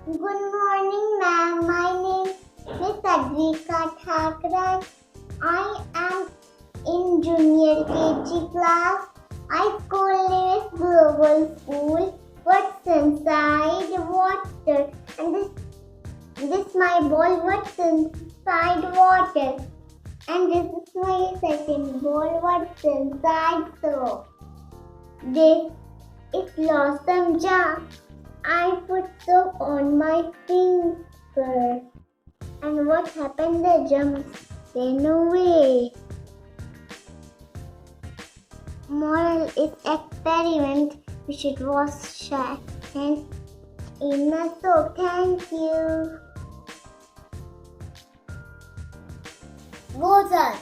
Good morning, ma'am. My name is Adrika Thakran. I am in junior KG class. I school name is Global School. What's inside water? And this my ball. What's inside water? And this is my second ball. What's inside soap? This is blossom jar. I put soap on my finger. And what happened? The germs ran away. Moral is experiment. We should wash our hands in a soap. Thank you. Water.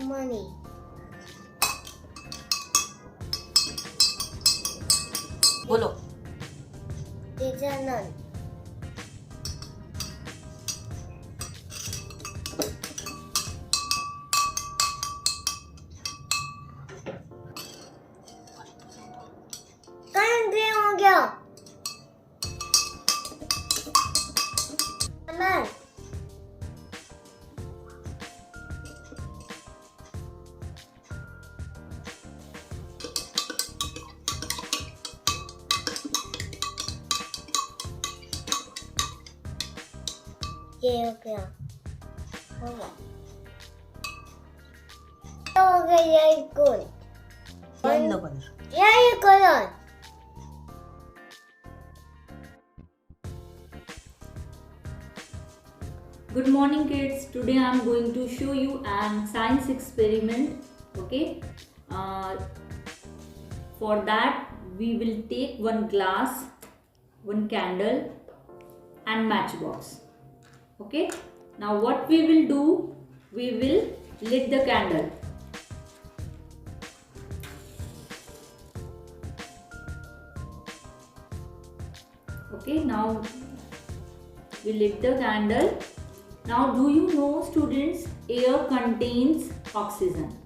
Money. बोलो. Teacher none. Country हो गया. Ma'am. ये हो गया. हो गया. हो गया ये कौन? Yellow color. ये कौन? Good morning kids. Today I am going to show you an science experiment. Okay. For that we will take one glass, one candle and matchbox. Okay. Now what we will do? We will lit the candle. Okay. Now we lit the candle. Now do you know students, air contains oxygen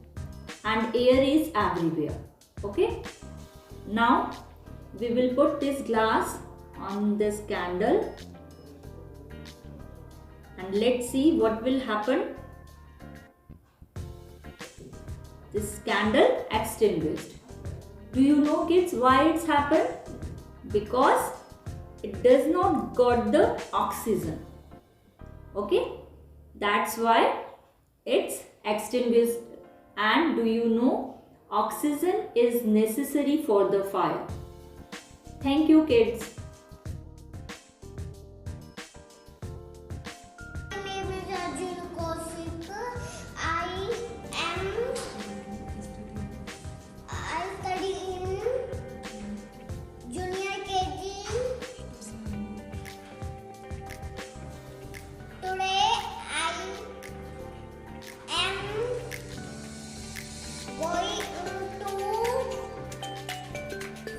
and air is everywhere. Okay. Now we will put this glass on this candle and let's see what will happen. This candle extinguished. Do you know kids why it's happened? Because it does not got the oxygen. Okay, that's why it's extinguished. And do you know oxygen is necessary for the fire? Thank you kids. My name is Arjun Kaushik. I study in junior KG. Today I am going to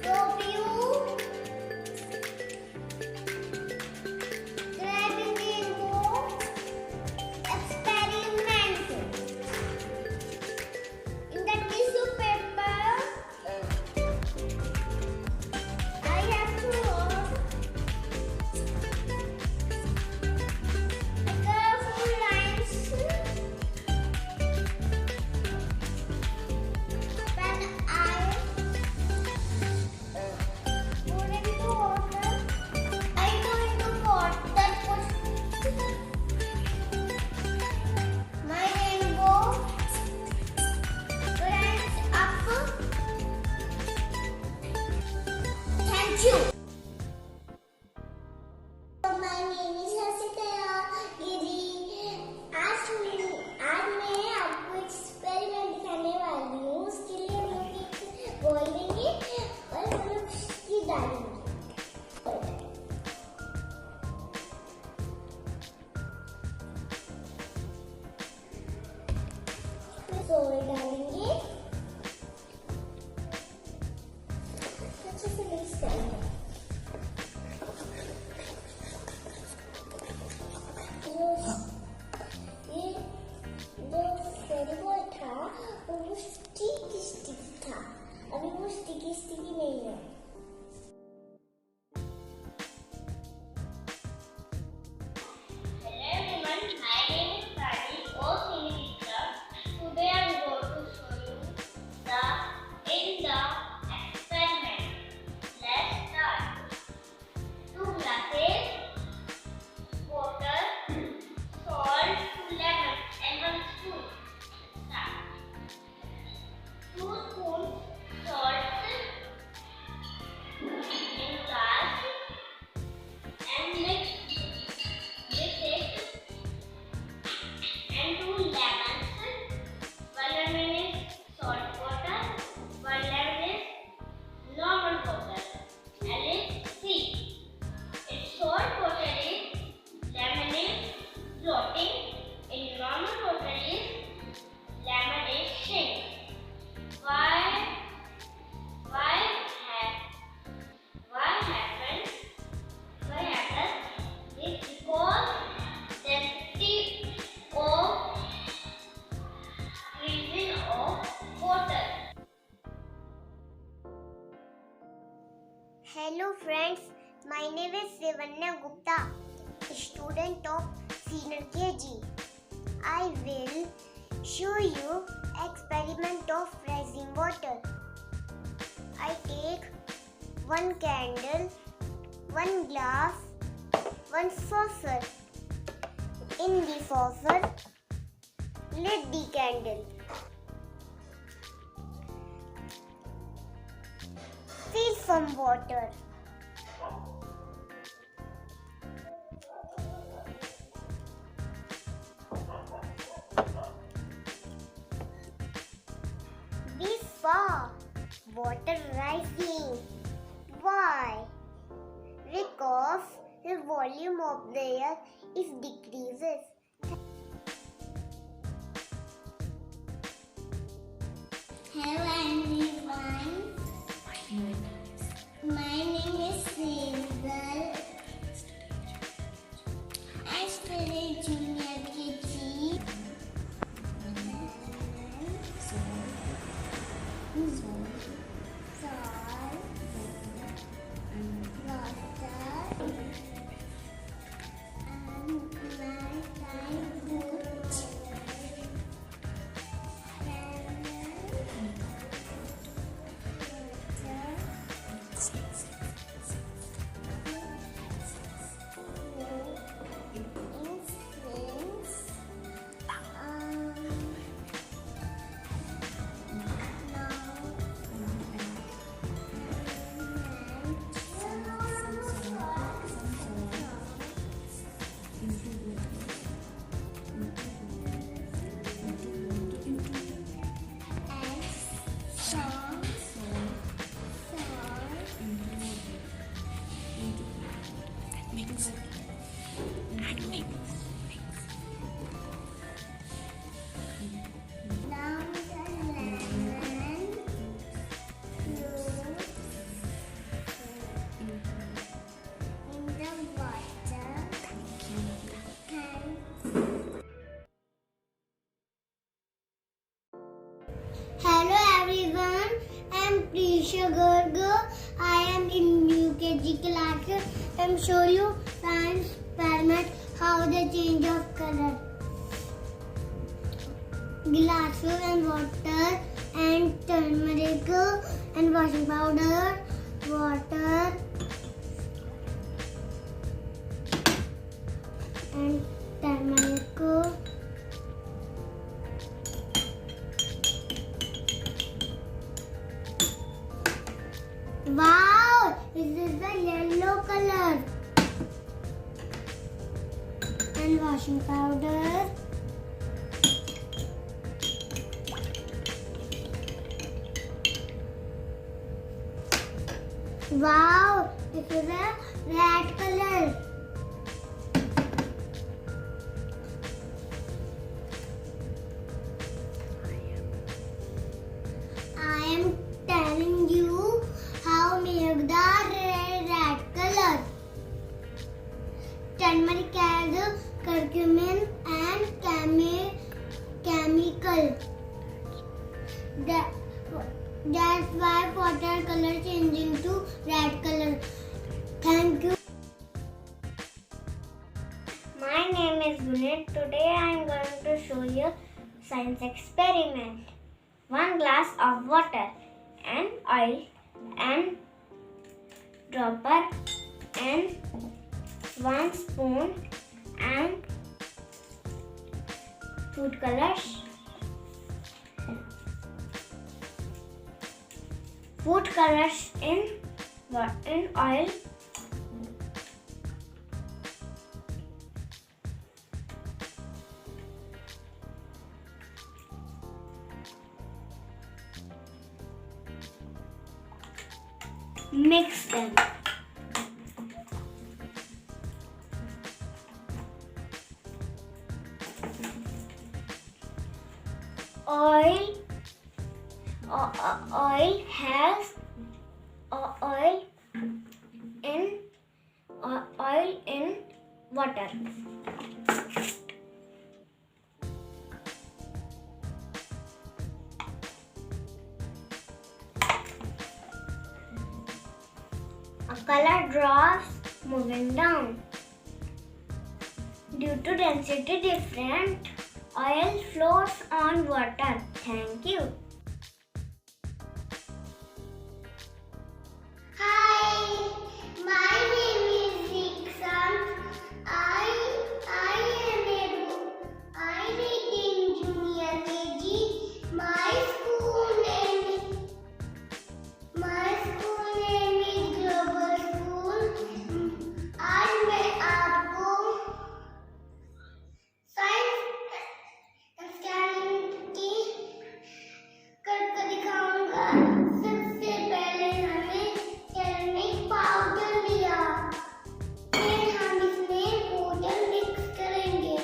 show you friends, my name is Sivanya Gupta, student of senior KG. I will show you experiment of rising water. I take one candle, one glass, one saucer. In the saucer, lit the candle. Fill some water. We saw water rising. Why? Because the volume of the air is decreases. Hello everyone. My name is Zeal. I study junior KG. Salt, water, and Hello everyone, I am Prisha Garga. I am in UKG class. I am show you science experiment how the change of color. Glasses and water and turmeric and washing powder, water and turmeric. Wow! This is the yellow color. And washing powder. Wow! This is a red color. I am telling you how make the red color. Turmeric has curcumin and chemical. That's why water color change into red color. Thank you. My name is Gunit. Today I am going to show you science experiment. One glass of water and oil and dropper and 1 spoon and food colors. Food colors in oil. Mix them. Oil has oil in water. color drops moving down. Due to density different, oil floats on water. Thank you. Hi, my name is Dikshant. I read in junior KG. My school name is Global School. आज मैं आपको science scanning की करके दिखाऊंगा। सबसे पहले हमें कैरमिक powder लिया, फिर हम इसमें पाउडर मिक्स करेंगे।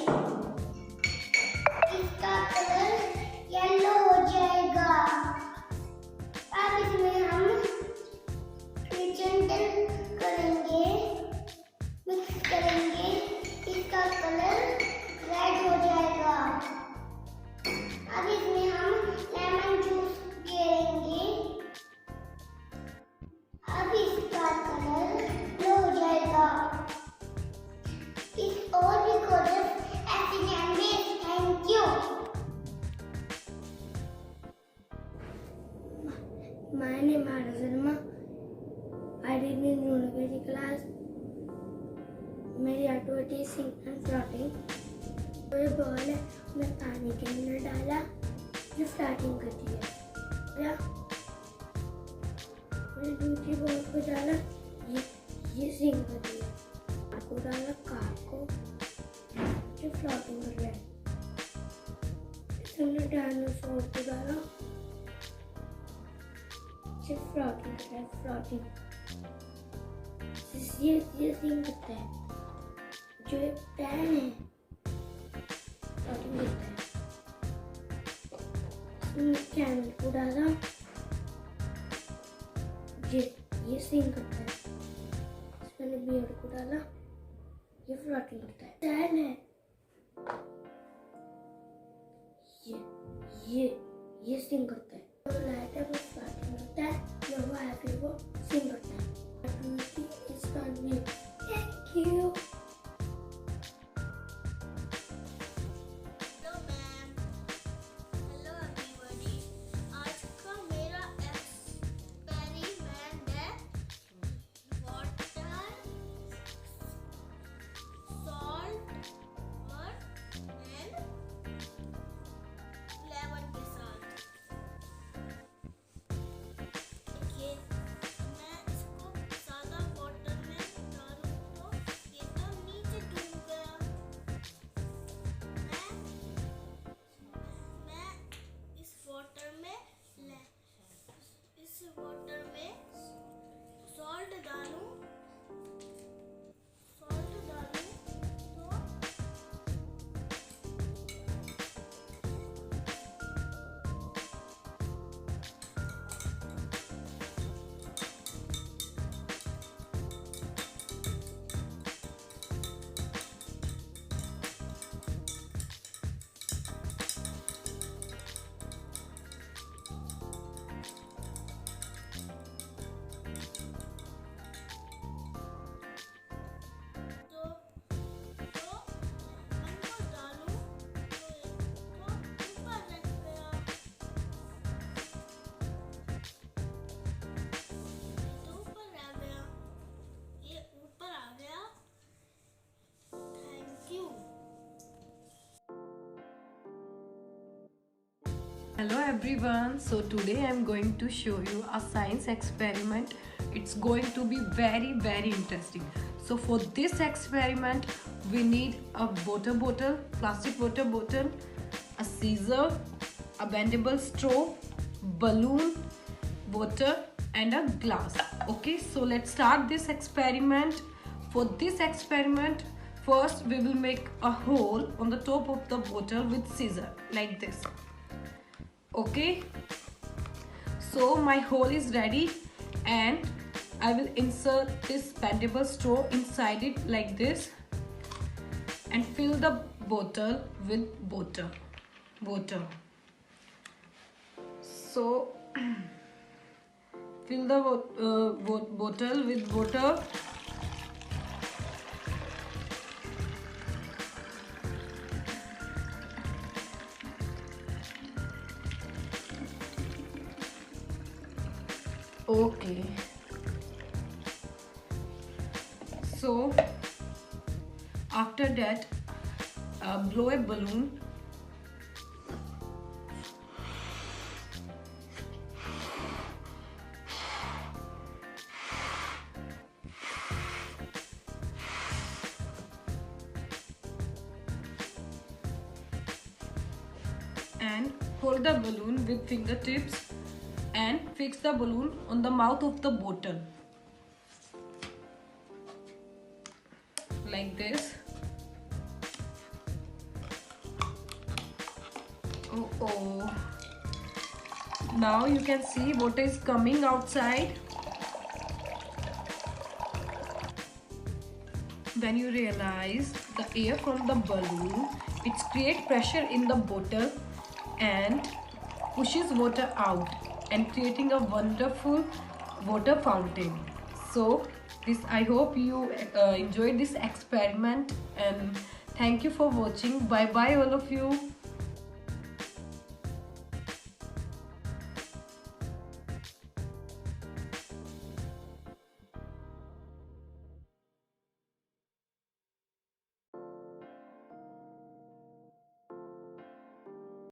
इसका कलर येलो हो जाएगा। अब इसमें हम जेंटल करेंगे, मिक्स करेंगे। इसका कलर रेड हो जाएगा। अब इसमें हम लेमन जूस गिरेंगे। अब इसका कलर ब्लू हो जाएगा। इस और भी colour acid and base. Thank you. My name is Sharma. I read in Nursery class. मेरी एक्टिविटी सिंग एंड फ्लॉटिंग। ये बॉल है, मैं पानी के अंदर डाला, ये फ्लॉटिंग कर दिया। मैंने दूसरी बॉल को डाला, ये सिंग कर दिया। कार को डाला, कार को ये फ्लॉटिंग कर लिया। इसमें डायनासोर को डाला, ये फ्लॉटिंग कर लिया। फ्लॉटिंग ये सिंग करता है। जो एक पैन है, फ्लॉटिंग करता है। इसमें कैमल को डाला, ये सिंग करता है। इसमें बियर को डाला, ये फ्लॉटिंग करता है। पैन है, ये सिंग करता है। तो लाइट है, वो फ्लॉटिंग करता है। जो वो है, फिर वो सिंग करता है। Thank you. Hello ma'am. Hello everybody. आज का मेरा एक्सपेरिमेंट है वाटर, सॉल्ट और लेमन के साथ। देखिए, मैं इसको ज़्यादा वाटर में डालूं तो ये तो नीचे डूब गया। मैं इस वाटर में सॉल्ट डालूं तो Hello everyone, so today I am going to show you a science experiment. It's going to be very interesting. So for this experiment we need a water bottle, plastic water bottle, a scissor, a bendable straw, balloon, water and a glass. Okay, so let's start this experiment. For this experiment, first we will make a hole on the top of the bottle with scissor like this. Okay, so my hole is ready and I will insert this bendable straw inside it like this and fill the bottle with water. So fill the bottle with water. Okay, so after that blow a balloon. And hold the balloon with fingertips and fix the balloon on the mouth of the bottle like this. Oh, now you can see water is coming outside. When you realize the air from the balloon, it creates pressure in the bottle and pushes water out and creating a wonderful water fountain. So I hope you enjoyed this experiment, and thank you for watching. Bye bye all of you.